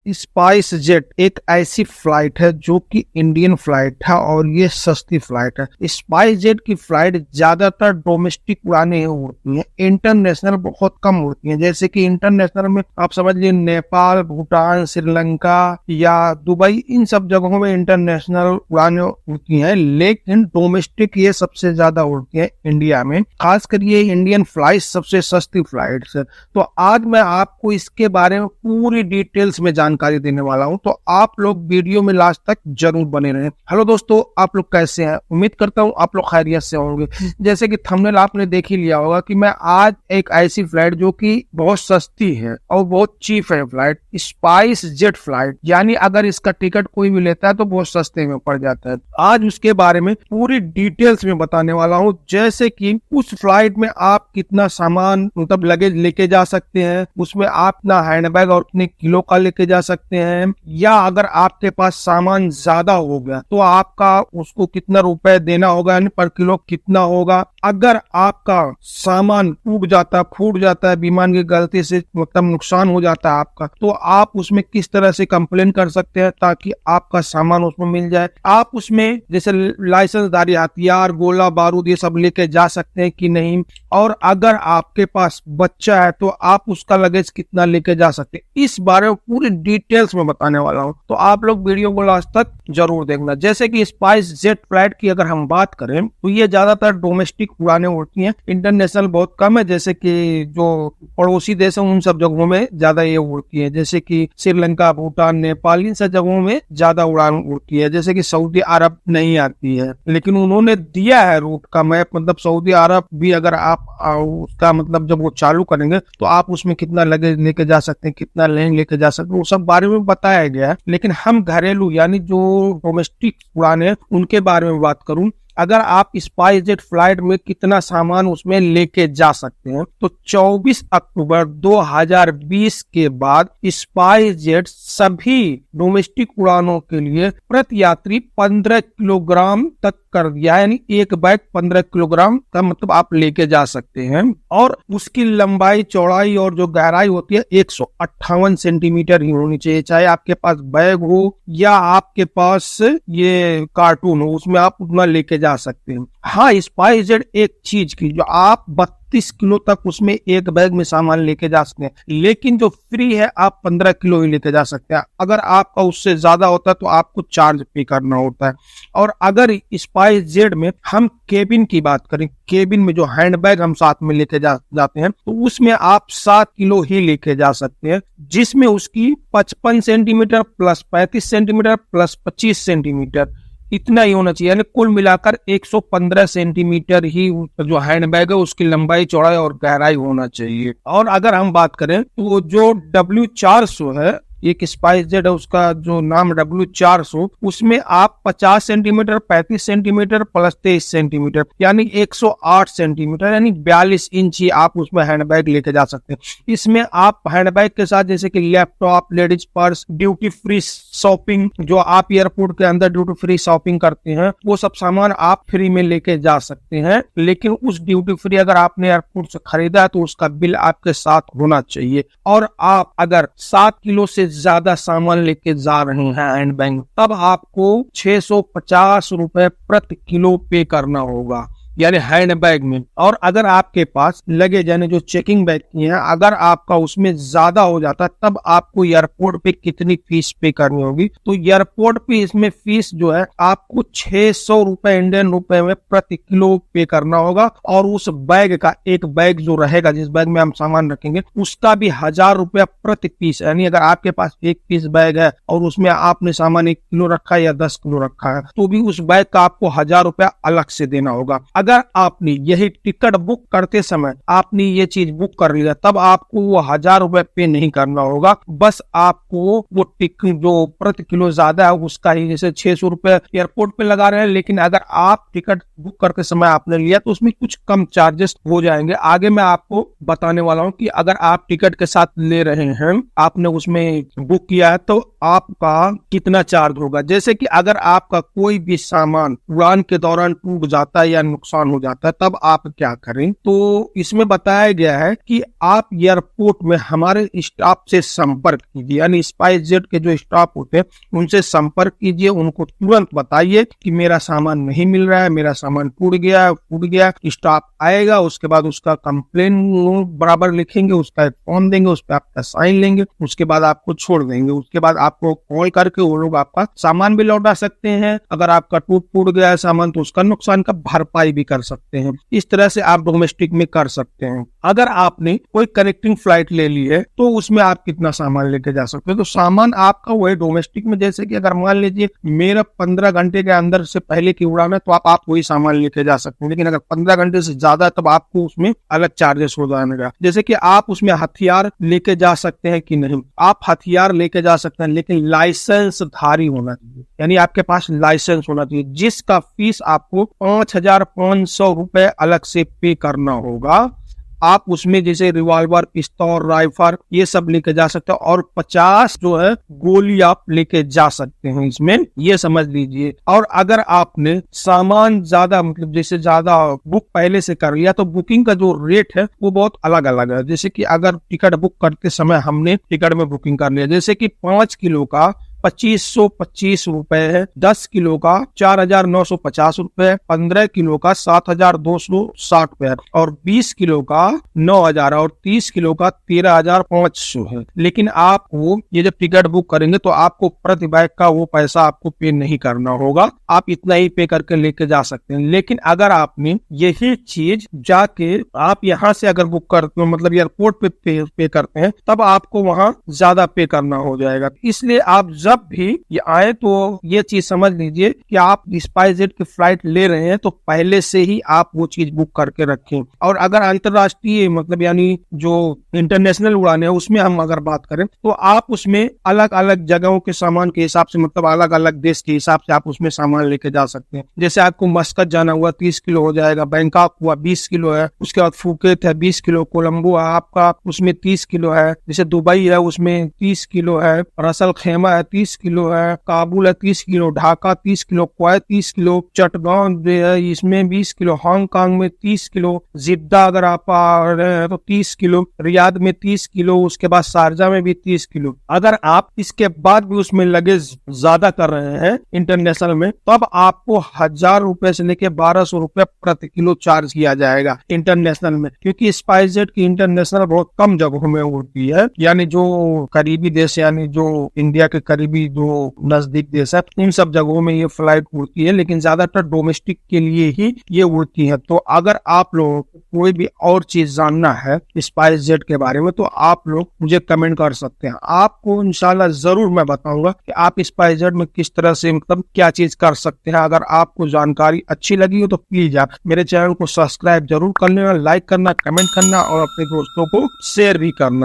Spice jet एक ऐसी flight है जो कि इंडियन फ्लाइट है और ये सस्ती फ्लाइट है। स्पाइस जेट की फ्लाइट ज्यादातर डोमेस्टिक उड़ानें उड़ती हैं, इंटरनेशनल बहुत कम उड़ती हैं। जैसे कि इंटरनेशनल में आप समझ लीजिए नेपाल, भूटान, श्रीलंका या दुबई, इन सब जगहों में इंटरनेशनल उड़ानें उड़ती हैं, लेकिन डोमेस्टिक ये सबसे ज्यादा उड़ती है इंडिया में। खासकर ये इंडियन फ्लाइट सबसे सस्ती फ्लाइट है। तो आज मैं आपको इसके बारे में पूरी डिटेल्स में जानकारी देने वाला हूं, तो आप लोग वीडियो में लास्ट तक जरूर बने रहें। हेलो दोस्तों, आप लोग कैसे हैं? उम्मीद करता हूं आप लोग खैरियत से होंगे। जैसे कि थंबनेल आपने देख ही लिया होगा कि मैं आज एक ऐसी फ्लाइट जो कि बहुत सस्ती है और बहुत चीप है फ्लाइट, स्पाइस जेट फ्लाइट, यानी अगर इसका टिकट कोई भी लेता है तो बहुत सस्ते में पड़ जाता है। आज उसके बारे में पूरी डिटेल्स में बताने वाला हूं। जैसे कि उस फ्लाइट में आप कितना सामान मतलब लगेज लेके जा सकते हैं, उसमें आप अपना हैंडबैग और कितने किलो का लेके जा सकते हैं, या अगर आपके पास सामान ज्यादा हो गया तो आपका उसको कितना रुपए देना होगा, यानी पर किलो कितना होगा। अगर आपका सामान टूट जाता है, फूट जाता है, विमान की गलती से मतलब नुकसान हो जाता है आपका, तो आप उसमें किस तरह से कंप्लेन कर सकते हैं ताकि आपका सामान उसमें मिल जाए। आप उसमें जैसे लाइसेंसधारी हथियार, गोला बारूद ये सब लेके जा सकते हैं कि नहीं, और अगर आपके पास बच्चा है तो आप उसका लगेज कितना लेके जा सकते हैं, इस बारे में पूरी डिटेल्स में बताने वाला हूं। तो आप लोग वीडियो को लास्ट तक जरूर देखना। जैसे कि स्पाइस जेट फ्लाइट की अगर हम बात करें तो ये ज्यादातर डोमेस्टिक उड़ानें उड़ती हैं, इंटरनेशनल बहुत कम है। जैसे कि जो पड़ोसी देश है उन सब जगहों में ज्यादा ये उड़ती है, जैसे कि श्रीलंका, भूटान, नेपाल, इन सब जगहों में ज्यादा उड़ान उड़ती है। जैसे कि सऊदी अरब नहीं आती है, लेकिन उन्होंने दिया है रूट का मैप, मतलब सऊदी अरब भी अगर आप उसका मतलब जब वो चालू करेंगे तो आप उसमें कितना लगेज लेके जा सकते हैं, कितना नहीं लेके जा सकते हैं, वो सब बारे में बताया गया है। लेकिन हम घरेलू यानी जो डोमेस्टिक उड़ानें उनके बारे में बात करूं, अगर आप स्पाइस जेट फ्लाइट में कितना सामान उसमें लेके जा सकते हैं, तो 24 अक्टूबर 2020 के बाद स्पाइस जेट सभी डोमेस्टिक उड़ानों के लिए प्रति यात्री 15 किलोग्राम तक कर दिया, यानी एक बैग 15 किलोग्राम का मतलब आप लेके जा सकते हैं। और उसकी लंबाई, चौड़ाई और जो गहराई होती है 158 सेंटीमीटर ही होनी चाहिए, चाहे आपके पास बैग हो या आपके पास ये कार्टून हो, उसमें आप उतना लेके जा सकते हैं। हाँ, स्पाइस जेट एक चीज की जो आप 32 किलो तक उसमें एक बैग में सामान लेके जा सकते हैं, लेकिन जो फ्री है आप 15 किलो ही लेके जा सकते हैं। अगर आपका उससे ज्यादा होता है तो आपको चार्ज पे करना होता है। और अगर स्पाइस जेट में हम केबिन की बात करें, केबिन में जो हैंडबैग हम साथ में लेके जाते हैं, तो उसमें आप 7 किलो ही लेके जा सकते हैं, जिसमें उसकी 55 centimetre plus 35 centimetre plus 25 centimetre इतना ही होना चाहिए, यानी कुल मिलाकर 115 सेंटीमीटर ही जो हैंडबैग है उसकी लंबाई, चौड़ाई और गहराई होना चाहिए। और अगर हम बात करें तो जो W400 है, एक स्पाइस जेट है, उसका जो नाम W400, उसमें आप 50 सेंटीमीटर, 35 सेंटीमीटर प्लस 23 सेंटीमीटर यानी 108 सेंटीमीटर यानी 42 इंच ही आप उसमें हैंडबैग लेके जा सकते हैं। इसमें आप हैंडबैग के साथ जैसे कि laptop, ladies purse, duty free shopping, जो आप एयरपोर्ट के अंदर ड्यूटी फ्री शॉपिंग करते हैं, वो सब सामान आप फ्री में लेके जा सकते हैं। लेकिन उस ड्यूटी फ्री अगर आपने एयरपोर्ट से खरीदा है तो उसका बिल आपके साथ होना चाहिए। और आप अगर 7 किलो से ज्यादा सामान लेके जा रहे हैं हैंडबैग, तब आपको 650 रुपए प्रति किलो पे करना होगा, यानी हैंडबैग में। और अगर आपके पास लगेज यानी जो चेकिंग बैग की है, अगर आपका उसमें ज्यादा हो जाता है तब आपको एयरपोर्ट पे कितनी फीस पे करनी होगी, तो एयरपोर्ट पे इसमें फीस जो है आपको 600 रुपए इंडियन रुपए में प्रति किलो पे करना होगा। और उस बैग का एक बैग जो रहेगा, जिस बैग में हम सामान रखेंगे, उसका भी 1000 रुपया प्रति पीस, यानी अगर आपके पास एक पीस बैग है और उसमें आपने सामान 1 किलो रखा है या 10 किलो रखा है, तो भी उस बैग का आपको 1000 रुपया अलग से देना होगा। अगर आपने यही टिकट बुक करते समय आपने ये चीज बुक कर लिया, तब आपको वो 1000 रुपए पे नहीं करना होगा, बस आपको वो टिकट जो प्रति किलो ज्यादा है उसका ही, जैसे 600 रुपए एयरपोर्ट पे लगा रहे हैं, लेकिन अगर आप टिकट बुक करते समय आपने लिया तो उसमें कुछ कम चार्जेस हो जाएंगे। आगे मैं आपको बताने वाला हूँ कि अगर आप टिकट के साथ ले रहे हैं, आपने उसमें बुक किया है, तो आपका कितना चार्ज होगा। जैसे कि अगर आपका कोई भी सामान उड़ान के दौरान टूट जाता है या नुकसान नुकसान हो जाता है, तब आप क्या करें। तो इसमें बताया गया है कि आप एयरपोर्ट में हमारे स्टाफ से संपर्क कीजिए, यानी स्पाइसजेट के जो स्टाफ होते हैं उनसे संपर्क कीजिए, उनको तुरंत बताइए कि मेरा सामान नहीं मिल रहा है, मेरा सामान टूट गया। स्टाफ आएगा, उसके बाद उसका कंप्लेन बराबर लिखेंगे, उसका एक फॉर्म देंगे, उस पर आपका साइन लेंगे, उसके बाद आपको छोड़ देंगे। उसके बाद आपको कॉल करके वो लोग आपका सामान भी लौटा सकते हैं। अगर आपका टूट गया है सामान तो उसका नुकसान का भरपाई भी कर सकते हैं। इस तरह से आप डोमेस्टिक में कर सकते हैं। अगर आपने कोई कनेक्टिंग फ्लाइट ले ली है तो उसमें आप कितना सामान लेके जा सकते हैं। तो सामान आपका वही डोमेस्टिक में, जैसे कि अगर मान लीजिए मेरा 15 घंटे के अंदर से पहले की उड़ान है तो आप वही सामान लेके जा सकते हैं। लेकिन अगर 15 घंटे से ज्यादा तब आपको उसमें अलग चार्जेस हो जाएगा। जैसे कि आप उसमें हथियार लेके जा सकते हैं कि नहीं, आप हथियार लेके जा सकते हैं लेकिन लाइसेंस धारी होना चाहिए, यानी आपके पास लाइसेंस होना चाहिए, जिसका फीस आपको 5,500 रुपए अलग से पे करना होगा। आप उसमें जैसे रिवॉल्वर, पिस्तौल, राइफल ये सब लेके जा सकते हैं और 50 जो है गोली आप लेके जा सकते हैं इसमें, ये समझ लीजिए। और अगर आपने सामान ज्यादा मतलब जैसे ज्यादा बुक पहले से कर लिया तो बुकिंग का जो रेट है वो बहुत अलग अलग है। जैसे कि अगर टिकट बुक करते समय हमने टिकट में बुकिंग कर लिया, जैसे कि 5 किलो का 2525 रुपए है, 10 किलो का 4,950 रुपए, 15 किलो का 7,260 रुपए और 20 किलो का 9,000 और 30 किलो का 13,500 है। लेकिन आपको ये जब टिकट बुक करेंगे तो आपको प्रति बैग का वो पैसा आपको पे नहीं करना होगा, आप इतना ही पे करके लेके जा सकते हैं। लेकिन अगर आपने यही चीज जाके आप यहाँ से अगर बुक करते हो मतलब एयरपोर्ट पे पे करते हैं तब आपको वहां ज्यादा पे करना हो जाएगा। इसलिए आप जब भी ये आए तो ये चीज समझ लीजिए कि आप स्पाइसजेट की फ्लाइट ले रहे हैं तो पहले से ही आप वो चीज बुक करके रखें। और अगर अंतरराष्ट्रीय मतलब यानी जो इंटरनेशनल उड़ाने हैं उसमें हम अगर बात करें तो आप उसमें अलग अलग जगहों के सामान के हिसाब से मतलब अलग अलग देश के हिसाब से आप उसमें सामान लेके जा सकते हैं। जैसे आपको मस्कत जाना हुआ 30 किलो हो जाएगा, बैंकॉक हुआ 20 किलो है, उसके बाद फुकेत है 20 किलो, कोलंबो है आपका उसमें 30 किलो है, जैसे दुबई है उसमें 30 किलो है, रसल खेमा है 30 किलो है, काबुल है 30 kilo, Dhaka 30 kilo, Kuwait 30 kilo, Chittagong है इसमें 20 किलो, हांगकांग में 30 किलो, जिद्दा अगर आप आ रहे हैं तो 30 किलो, रियाद में 30 किलो, उसके बाद शारजा में भी 30 किलो। अगर आप इसके बाद भी उसमें लगेज ज्यादा कर रहे हैं इंटरनेशनल में तब आपको 1,000 रुपए से लेके 1,200 रुपए प्रति किलो चार्ज किया जाएगा इंटरनेशनल में, क्योंकि स्पाइसजेट की इंटरनेशनल बहुत कम जगहों में होती है, यानी जो करीबी देश यानी जो इंडिया के करीबी जो नजदीक देश है उन सब जगहों में ये फ्लाइट उड़ती है, लेकिन ज्यादातर डोमेस्टिक के लिए ही ये उड़ती है। तो अगर आप लोगों को कोई भी और चीज जानना है स्पाइसजेट के बारे में तो आप लोग मुझे कमेंट कर सकते हैं, आपको इंशाल्लाह जरूर मैं बताऊंगा कि आप स्पाइसजेट में किस तरह से मतलब क्या चीज कर सकते हैं। अगर आपको जानकारी अच्छी लगी हो तो प्लीज आप मेरे चैनल को सब्सक्राइब जरूर कर लेना, लाइक करना, कमेंट करना और अपने दोस्तों को शेयर भी करना।